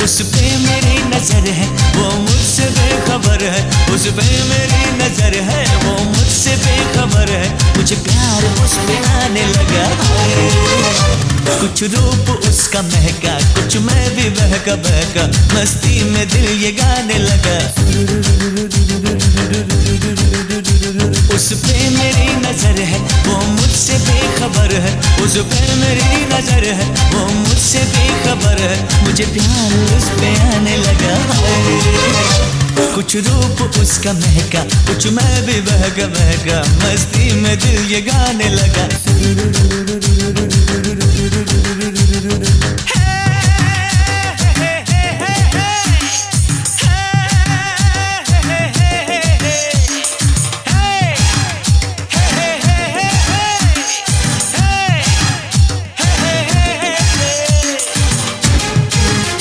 उस पे मेरी नजर है, वो मुझसे बेखबर है। उस पे मेरी नजर है, वो मुझसे बेखबर है। मुझे प्यार उस पे आने लगा है। कुछ रूप उसका महका, कुछ मैं भी बहका बहका, मस्ती में दिल ये गाने लगा। उस पे मेरी नजर है, वो मुझसे बेखबर है। उस पे मेरी नजर है, वो मुझसे बेखबर है। मुझे प्यार उस पे आने लगा है। कुछ रूप उसका महका, कुछ मैं भी बहका बहका, मस्ती में दिल ये गाने लगा। Hey!